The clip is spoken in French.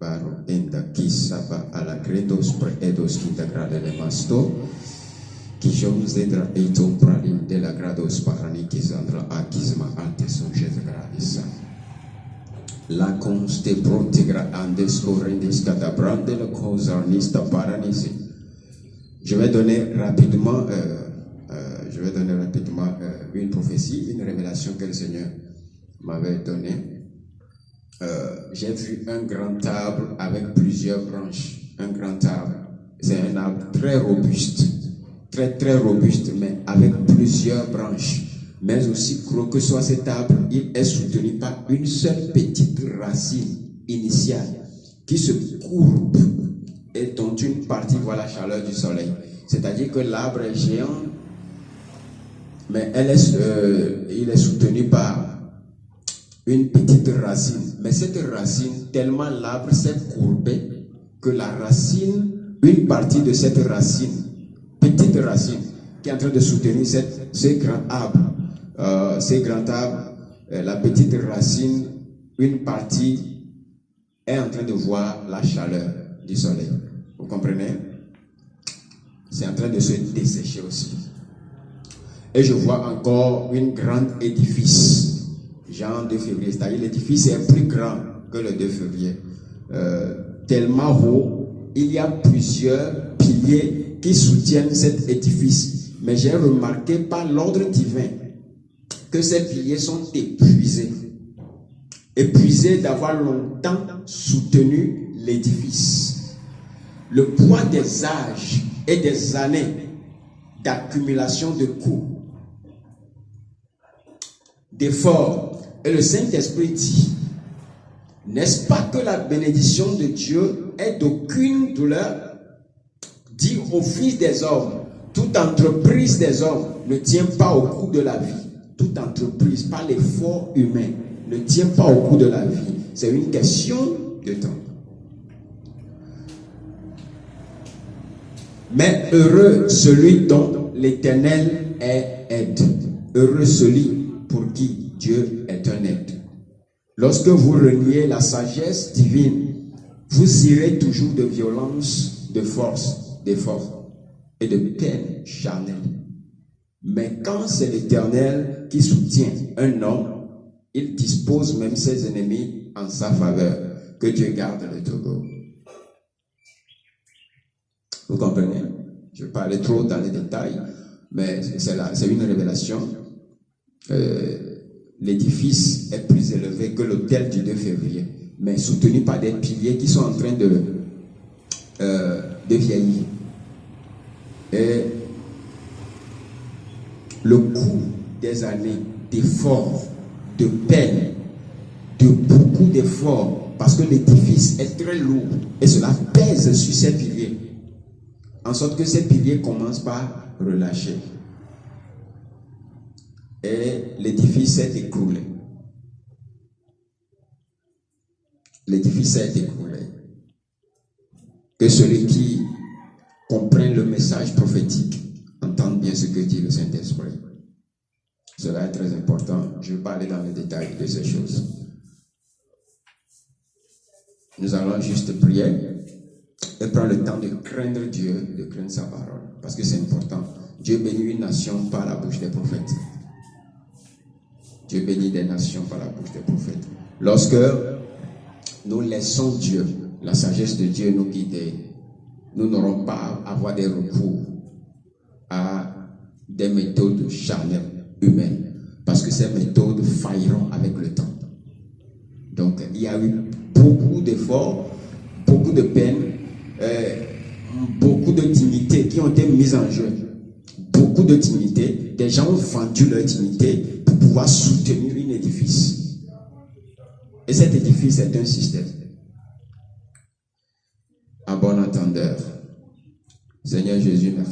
Baro enda kisaba ala credos pre edos kintagrade le masto kijom zedra eito pralin de la grados parani kizandra akizma ante son gradisa la conste protegra andes correndis catabrande la causarnista paranisi. Je vais donner rapidement une prophétie, une révélation que le Seigneur m'avait donnée. J'ai vu un grand arbre avec plusieurs branches. Un grand arbre. C'est un arbre très robuste. Très très robuste, mais avec plusieurs branches. Mais aussi gros que soit cet arbre, il est soutenu par une seule petite racine initiale qui se courbe et dont une partie voit la chaleur du soleil. C'est-à-dire que l'arbre est géant, mais il est soutenu par une petite racine. Mais cette racine, tellement l'arbre s'est courbé que la racine, une partie de cette racine, petite racine, qui est en train de soutenir ce grand arbre, la petite racine, une partie est en train de voir la chaleur du soleil. Vous comprenez? C'est en train de se dessécher aussi. Et je vois encore un grand édifice, Jean 2 février, c'est-à-dire l'édifice est plus grand que le 2 février. Tellement haut, il y a plusieurs piliers qui soutiennent cet édifice. Mais j'ai remarqué par l'ordre divin que ces piliers sont épuisés. Épuisés d'avoir longtemps soutenu l'édifice. Le poids des âges et des années d'accumulation de coûts, d'efforts. Et le Saint-Esprit dit, n'est-ce pas que la bénédiction de Dieu est d'aucune douleur? Dit au Fils des hommes, toute entreprise des hommes ne tient pas au coût de la vie. Toute entreprise, pas l'effort humain, ne tient pas au coût de la vie. C'est une question de temps. Mais heureux celui dont l'Éternel est aide. Heureux celui pour qui Dieu est un aide. Lorsque vous reniez la sagesse divine, vous irez toujours de violence, de force, d'effort et de peine charnelle. Mais quand c'est l'Éternel qui soutient un homme, il dispose même ses ennemis en sa faveur. Que Dieu garde le Togo. Vous comprenez? Je vais pas aller trop dans les détails, mais c'est une révélation. L'édifice est plus élevé que l'autel du 2 février, mais soutenu par des piliers qui sont en train de vieillir. Et le coût des années d'efforts, de peine, de beaucoup d'efforts, parce que l'édifice est très lourd et cela pèse sur ces piliers, en sorte que ces piliers commencent par relâcher. Et l'édifice s'est écroulé. L'édifice s'est écroulé. Que celui qui comprenne le message prophétique entende bien ce que dit le Saint-Esprit. Cela est très important. Je vais pas aller dans les détails de ces choses. Nous allons juste prier et prendre le temps de craindre Dieu, de craindre sa parole. Parce que c'est important. Dieu bénit une nation par la bouche des prophètes. Dieu bénit des nations par la bouche des prophètes. Lorsque nous laissons Dieu, la sagesse de Dieu nous guider, nous n'aurons pas à avoir des recours à des méthodes charnelles, humaines, parce que ces méthodes failleront avec le temps. Donc, il y a eu beaucoup d'efforts, beaucoup de peines, beaucoup de dignités qui ont été mises en jeu. Beaucoup de dignité, des gens ont vendu leur dignité pour pouvoir soutenir un édifice. Et cet édifice est un système. À bon entendeur. Seigneur Jésus, merci.